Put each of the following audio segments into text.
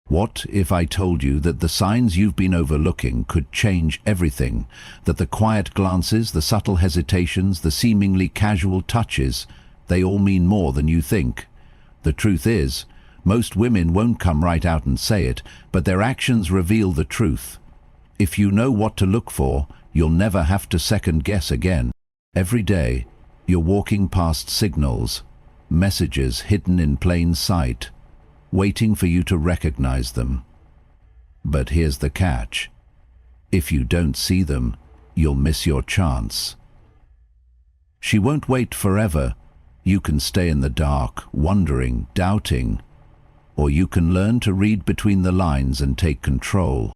What if I told you that the signs you've been overlooking could change everything? That the quiet glances, the subtle hesitations, the seemingly casual touches, they all mean more than you think. The truth is, most women won't come right out and say it, but their actions reveal the truth. If you know what to look for, you'll never have to second guess again. Every day, you're walking past signals, messages hidden in plain sight, waiting for you to recognize them. But here's the catch. If you don't see them, you'll miss your chance. She won't wait forever. You can stay in the dark, wondering, doubting, or you can learn to read between the lines and take control.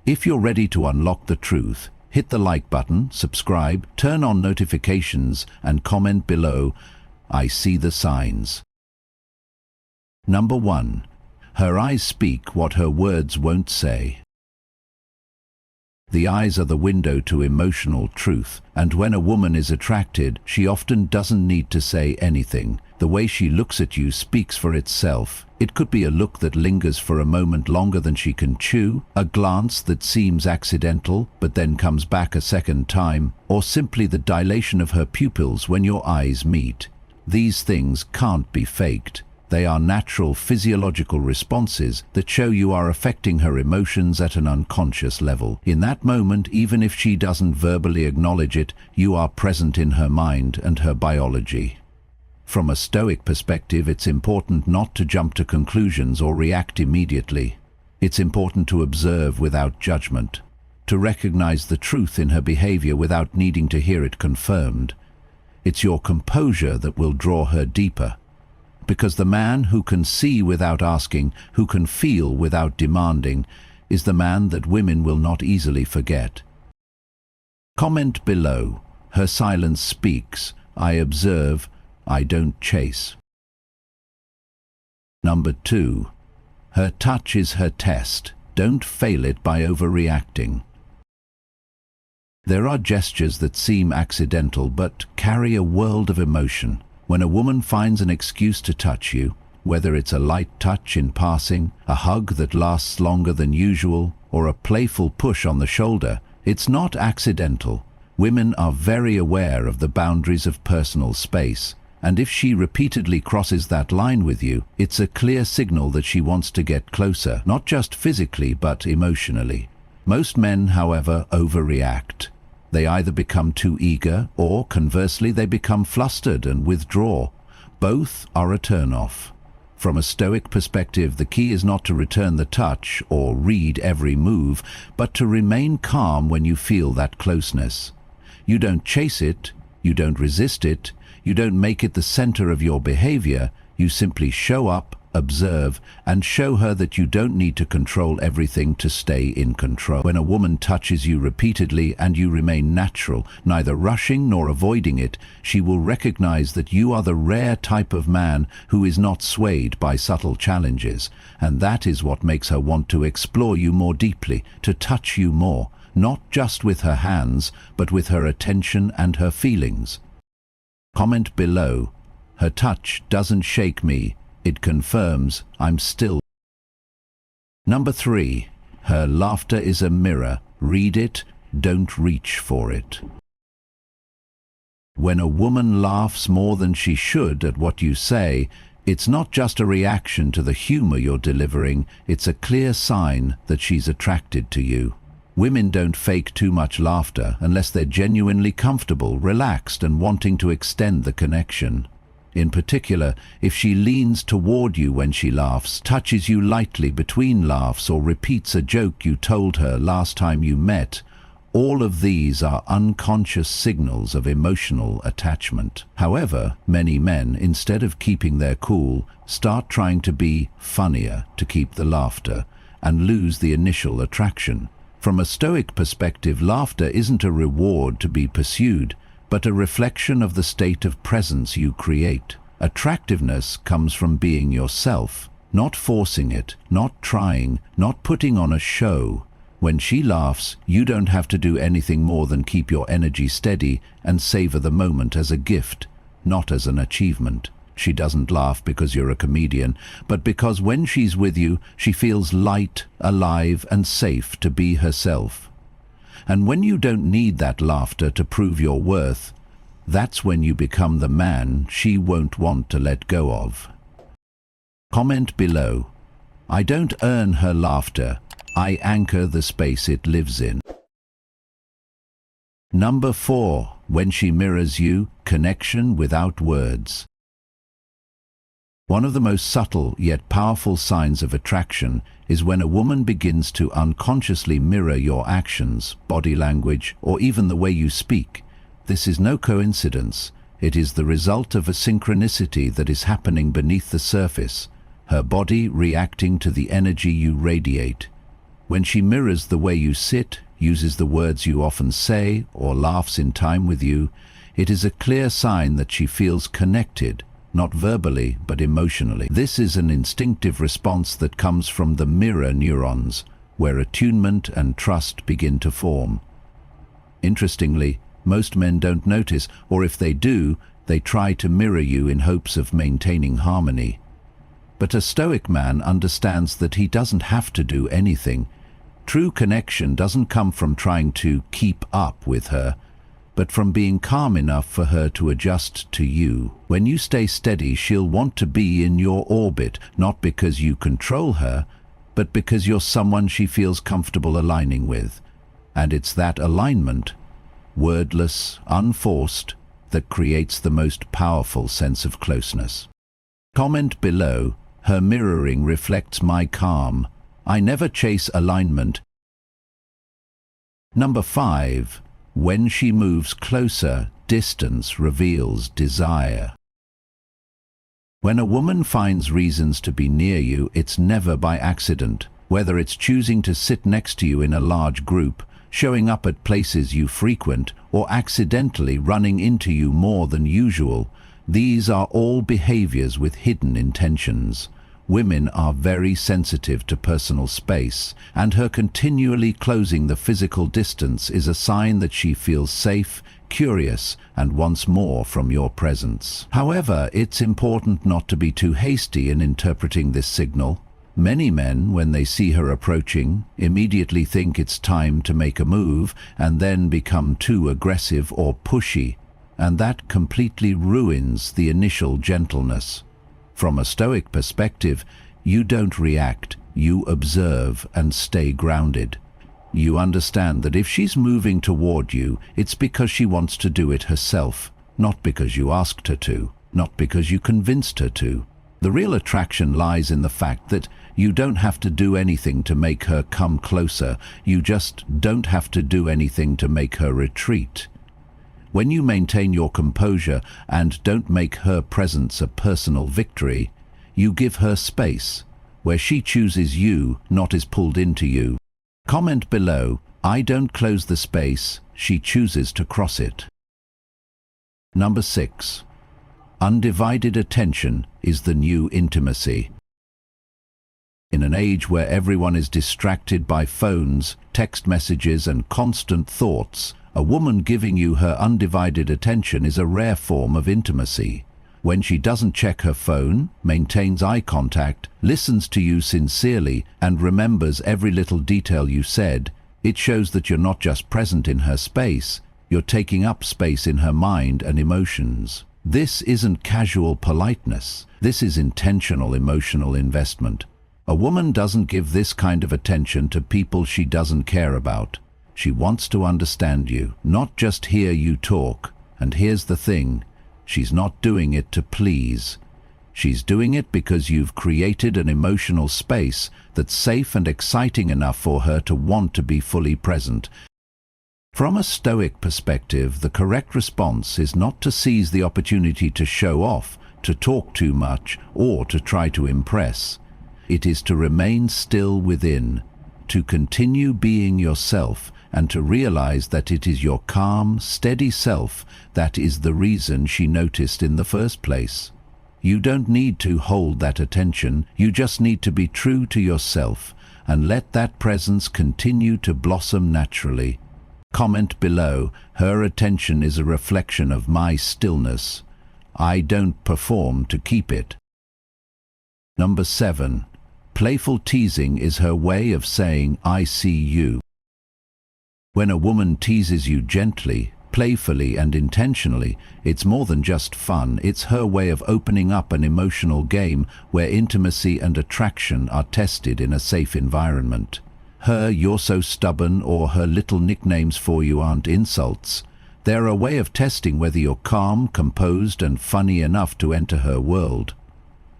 If you're ready to unlock the truth, hit the like button, subscribe, turn on notifications, and comment below, "I see the signs." Number 1. Her eyes speak what her words won't say. The eyes are the window to emotional truth, and when a woman is attracted, she often doesn't need to say anything. The way she looks at you speaks for itself. It could be a look that lingers for a moment longer than she can chew, a glance that seems accidental but then comes back a second time, or simply the dilation of her pupils when your eyes meet. These things can't be faked. They are natural physiological responses that show you are affecting her emotions at an unconscious level. In that moment, even if she doesn't verbally acknowledge it, you are present in her mind and her biology. From a Stoic perspective, it's important not to jump to conclusions or react immediately. It's important to observe without judgment, to recognize the truth in her behavior without needing to hear it confirmed. It's your composure that will draw her deeper. Because the man who can see without asking, who can feel without demanding, is the man that women will not easily forget. Comment below. Her silence speaks. I observe. I don't chase. Number 2. Her touch is her test. Don't fail it by overreacting. There are gestures that seem accidental but carry a world of emotion. When a woman finds an excuse to touch you, whether it's a light touch in passing, a hug that lasts longer than usual, or a playful push on the shoulder, it's not accidental. Women are very aware of the boundaries of personal space, and if she repeatedly crosses that line with you, it's a clear signal that she wants to get closer, not just physically but emotionally. Most men, however, overreact. They either become too eager or, conversely, they become flustered and withdraw. Both are a turn-off. From a Stoic perspective, the key is not to return the touch or read every move, but to remain calm when you feel that closeness. You don't chase it, you don't resist it, you don't make it the center of your behavior. You simply show up, observe, and show her that you don't need to control everything to stay in control. When a woman touches you repeatedly and you remain natural, neither rushing nor avoiding it, she will recognize that you are the rare type of man who is not swayed by subtle challenges, and that is what makes her want to explore you more deeply, to touch you more, not just with her hands, but with her attention and her feelings. Comment below. Her touch doesn't shake me. It confirms I'm still. Number 3. Her laughter is a mirror. Read it, don't reach for it. When a woman laughs more than she should at what you say, it's not just a reaction to the humor you're delivering, it's a clear sign that she's attracted to you. Women don't fake too much laughter unless they're genuinely comfortable, relaxed, and wanting to extend the connection. In particular, if she leans toward you when she laughs, touches you lightly between laughs, or repeats a joke you told her last time you met, all of these are unconscious signals of emotional attachment. However, many men, instead of keeping their cool, start trying to be funnier to keep the laughter and lose the initial attraction. From a Stoic perspective, laughter isn't a reward to be pursued, but a reflection of the state of presence you create. Attractiveness comes from being yourself, not forcing it, not trying, not putting on a show. When she laughs, you don't have to do anything more than keep your energy steady and savor the moment as a gift, not as an achievement. She doesn't laugh because you're a comedian, but because when she's with you, she feels light, alive, and safe to be herself. And when you don't need that laughter to prove your worth, that's when you become the man she won't want to let go of. Comment below. I don't earn her laughter, I anchor the space it lives in. Number 4. When she mirrors you, connection without words. One of the most subtle yet powerful signs of attraction is when a woman begins to unconsciously mirror your actions, body language, or even the way you speak. This is no coincidence. It is the result of a synchronicity that is happening beneath the surface, her body reacting to the energy you radiate. When she mirrors the way you sit, uses the words you often say, or laughs in time with you, it is a clear sign that she feels connected, not verbally but emotionally. This is an instinctive response that comes from the mirror neurons, where attunement and trust begin to form. Interestingly, most men don't notice, or if they do, they try to mirror you in hopes of maintaining harmony. But a Stoic man understands that he doesn't have to do anything. True connection doesn't come from trying to keep up with her, but from being calm enough for her to adjust to you. When you stay steady, she'll want to be in your orbit, not because you control her, but because you're someone she feels comfortable aligning with. And it's that alignment, wordless, unforced, that creates the most powerful sense of closeness. Comment below. Her mirroring reflects my calm. I never chase alignment. Number 5. When she moves closer, distance reveals desire. When a woman finds reasons to be near you, it's never by accident. Whether it's choosing to sit next to you in a large group, showing up at places you frequent, or accidentally running into you more than usual, these are all behaviors with hidden intentions. Women are very sensitive to personal space, and her continually closing the physical distance is a sign that she feels safe, curious, and wants more from your presence. However, it's important not to be too hasty in interpreting this signal. Many men, when they see her approaching, immediately think it's time to make a move and then become too aggressive or pushy, and that completely ruins the initial gentleness. From a Stoic perspective, you don't react, you observe and stay grounded. You understand that if she's moving toward you, it's because she wants to do it herself, not because you asked her to, not because you convinced her to. The real attraction lies in the fact that you don't have to do anything to make her come closer, you just don't have to do anything to make her retreat. When you maintain your composure and don't make her presence a personal victory, you give her space, where she chooses you, not is pulled into you. Comment below. I don't close the space, she chooses to cross it. Number 6. Undivided attention is the new intimacy. In an age where everyone is distracted by phones, text messages, and constant thoughts, a woman giving you her undivided attention is a rare form of intimacy. When she doesn't check her phone, maintains eye contact, listens to you sincerely, and remembers every little detail you said, it shows that you're not just present in her space, you're taking up space in her mind and emotions. This isn't casual politeness. This is intentional emotional investment. A woman doesn't give this kind of attention to people she doesn't care about. She wants to understand you, not just hear you talk. And here's the thing, she's not doing it to please. She's doing it because you've created an emotional space that's safe and exciting enough for her to want to be fully present. From a Stoic perspective, the correct response is not to seize the opportunity to show off, to talk too much, or to try to impress. It is to remain still within, to continue being yourself, and to realize that it is your calm, steady self that is the reason she noticed in the first place. You don't need to hold that attention, you just need to be true to yourself and let that presence continue to blossom naturally. Comment below. Her attention is a reflection of my stillness. I don't perform to keep it. Number 7. Playful teasing is her way of saying, I see you. When a woman teases you gently, playfully and intentionally, it's more than just fun. It's her way of opening up an emotional game where intimacy and attraction are tested in a safe environment. Her "you're so stubborn" or her little nicknames for you aren't insults. They're a way of testing whether you're calm, composed and funny enough to enter her world.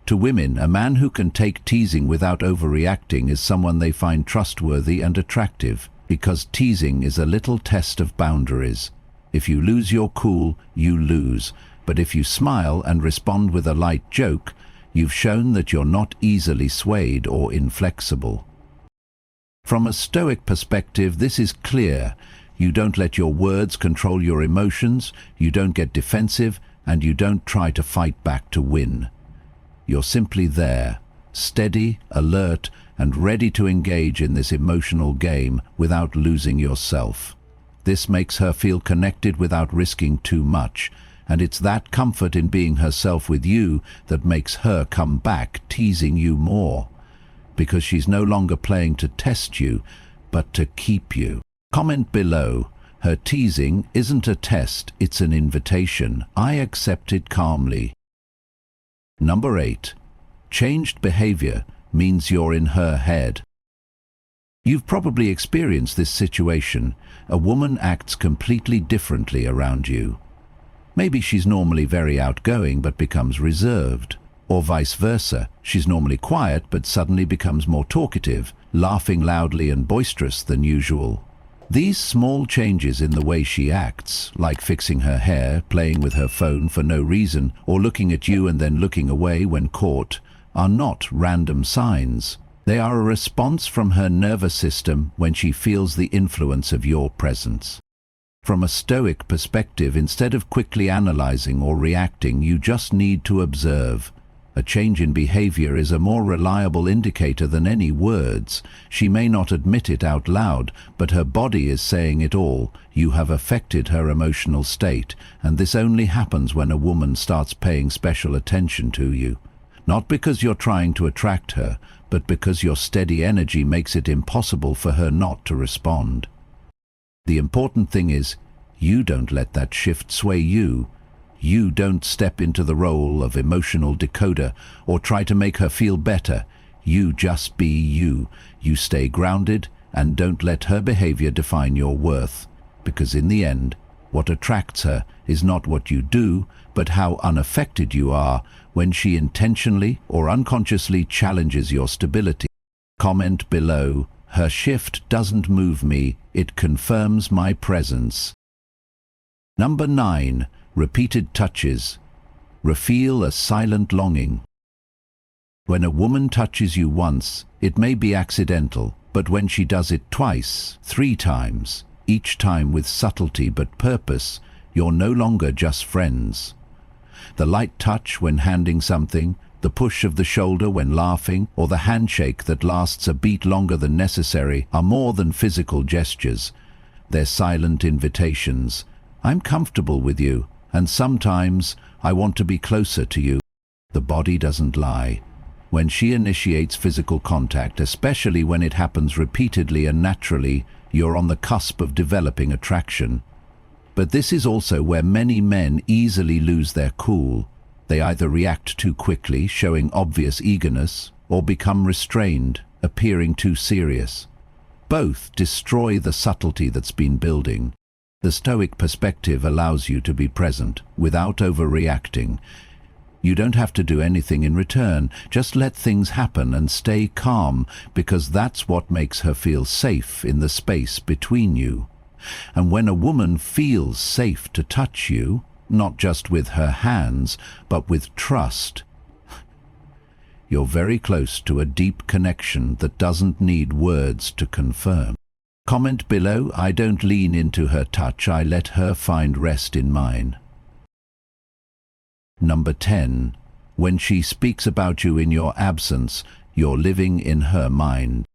To women, a man who can take teasing without overreacting is someone they find trustworthy and attractive, because teasing is a little test of boundaries. If you lose your cool, you lose. But if you smile and respond with a light joke, you've shown that you're not easily swayed or inflexible. From a Stoic perspective, this is clear. You don't let your words control your emotions, you don't get defensive, and you don't try to fight back to win. You're simply there, steady, alert, and ready to engage in this emotional game without losing yourself. This makes her feel connected without risking too much, and it's that comfort in being herself with you that makes her come back teasing you more, because she's no longer playing to test you, but to keep you. Comment below. Her teasing isn't a test, it's an invitation. I accept it calmly. Number 8. Changed behavior means you're in her head. You've probably experienced this situation. A woman acts completely differently around you. Maybe she's normally very outgoing but becomes reserved. Or vice versa, she's normally quiet but suddenly becomes more talkative, laughing loudly and boisterous than usual. These small changes in the way she acts, like fixing her hair, playing with her phone for no reason, or looking at you and then looking away when caught, are not random signs. They are a response from her nervous system when she feels the influence of your presence. From a Stoic perspective, instead of quickly analyzing or reacting, you just need to observe. A change in behavior is a more reliable indicator than any words. She may not admit it out loud, but her body is saying it all. You have affected her emotional state, and this only happens when a woman starts paying special attention to you. Not because you're trying to attract her, but because your steady energy makes it impossible for her not to respond. The important thing is, you don't let that shift sway you. You don't step into the role of emotional decoder or try to make her feel better. You just be you. You stay grounded and don't let her behavior define your worth. Because in the end, what attracts her is not what you do, but how unaffected you are when she intentionally or unconsciously challenges your stability. Comment below. Her shift doesn't move me, it confirms my presence. Number 9. Repeated touches. Reveal a silent longing. When a woman touches you once, it may be accidental, but when she does it twice, 3 times, each time with subtlety but purpose, you're no longer just friends. The light touch when handing something, the push of the shoulder when laughing, or the handshake that lasts a beat longer than necessary are more than physical gestures. They're silent invitations. I'm comfortable with you, and sometimes I want to be closer to you. The body doesn't lie. When she initiates physical contact, especially when it happens repeatedly and naturally, you're on the cusp of developing attraction. But this is also where many men easily lose their cool. They either react too quickly, showing obvious eagerness, or become restrained, appearing too serious. Both destroy the subtlety that's been building. The Stoic perspective allows you to be present, without overreacting. You don't have to do anything in return, just let things happen and stay calm, because that's what makes her feel safe in the space between you. And when a woman feels safe to touch you, not just with her hands, but with trust, you're very close to a deep connection that doesn't need words to confirm. Comment below. I don't lean into her touch, I let her find rest in mine. Number 10. When she speaks about you in your absence, you're living in her mind.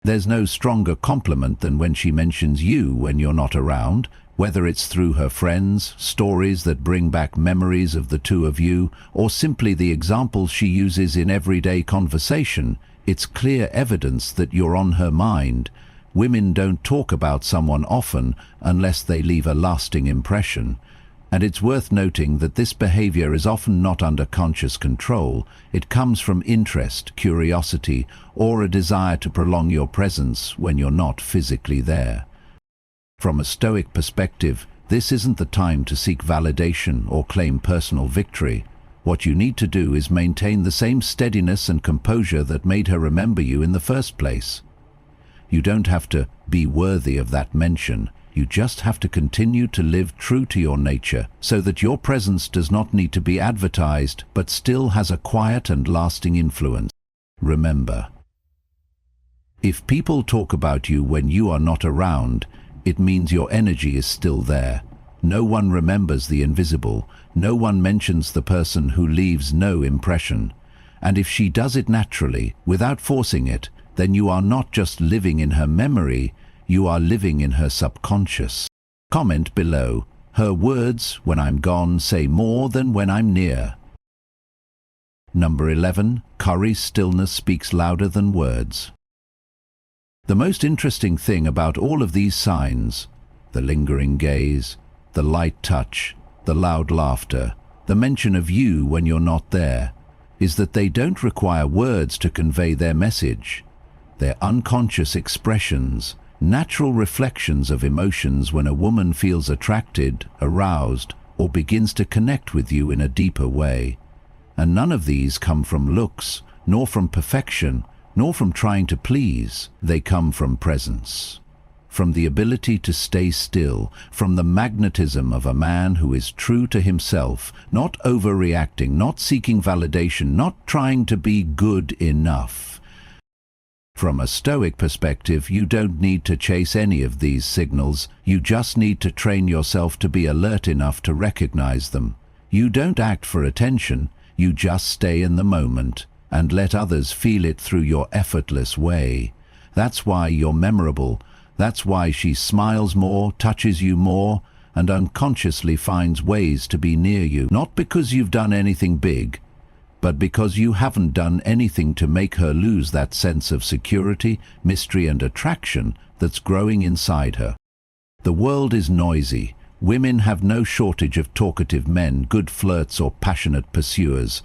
There's no stronger compliment than when she mentions you when you're not around. Whether it's through her friends, stories that bring back memories of the two of you, or simply the examples she uses in everyday conversation, it's clear evidence that you're on her mind. Women don't talk about someone often unless they leave a lasting impression. And it's worth noting that this behavior is often not under conscious control. It comes from interest, curiosity, or a desire to prolong your presence when you're not physically there. From a Stoic perspective, this isn't the time to seek validation or claim personal victory. What you need to do is maintain the same steadiness and composure that made her remember you in the first place. You don't have to be worthy of that mention. You just have to continue to live true to your nature so that your presence does not need to be advertised but still has a quiet and lasting influence. Remember, if people talk about you when you are not around, it means your energy is still there. No one remembers the invisible. No one mentions the person who leaves no impression. And if she does it naturally, without forcing it, then you are not just living in her memory, you are living in her subconscious. Comment below. Her words, when I'm gone, say more than when I'm near. Number 11. Curry's stillness speaks louder than words. The most interesting thing about all of these signs, the lingering gaze, the light touch, the loud laughter, the mention of you when you're not there, is that they don't require words to convey their message. They're unconscious expressions, natural reflections of emotions when a woman feels attracted, aroused, or begins to connect with you in a deeper way. And none of these come from looks, nor from perfection, nor from trying to please. They come from presence, from the ability to stay still, from the magnetism of a man who is true to himself, not overreacting, not seeking validation, not trying to be good enough. From a Stoic perspective, you don't need to chase any of these signals. You just need to train yourself to be alert enough to recognize them. You don't act for attention, you just stay in the moment and let others feel it through your effortless way. That's why you're memorable. That's why she smiles more, touches you more, and unconsciously finds ways to be near you. Not because you've done anything big, but because you haven't done anything to make her lose that sense of security, mystery, and attraction that's growing inside her. The world is noisy. Women have no shortage of talkative men, good flirts, or passionate pursuers.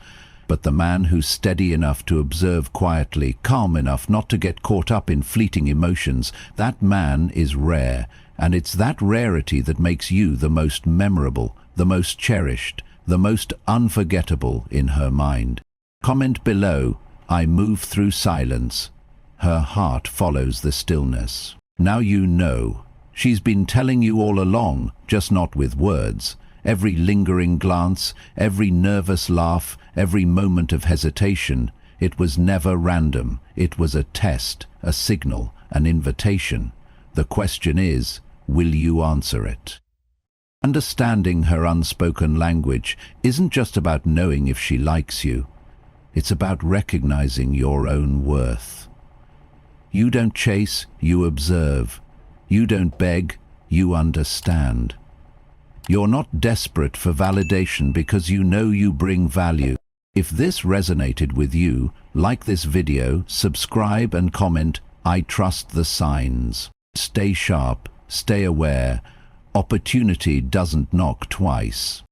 But the man who's steady enough to observe quietly, calm enough not to get caught up in fleeting emotions, that man is rare. And it's that rarity that makes you the most memorable, the most cherished, the most unforgettable in her mind. Comment below. I move through silence. Her heart follows the stillness. Now you know. She's been telling you all along, just not with words. Every lingering glance, every nervous laugh, every moment of hesitation, it was never random. It was a test, a signal, an invitation. The question is, will you answer it? Understanding her unspoken language isn't just about knowing if she likes you. It's about recognizing your own worth. You don't chase, you observe. You don't beg, you understand. You're not desperate for validation because you know you bring value. If this resonated with you, like this video, subscribe and comment, I trust the signs. Stay sharp, stay aware. Opportunity doesn't knock twice.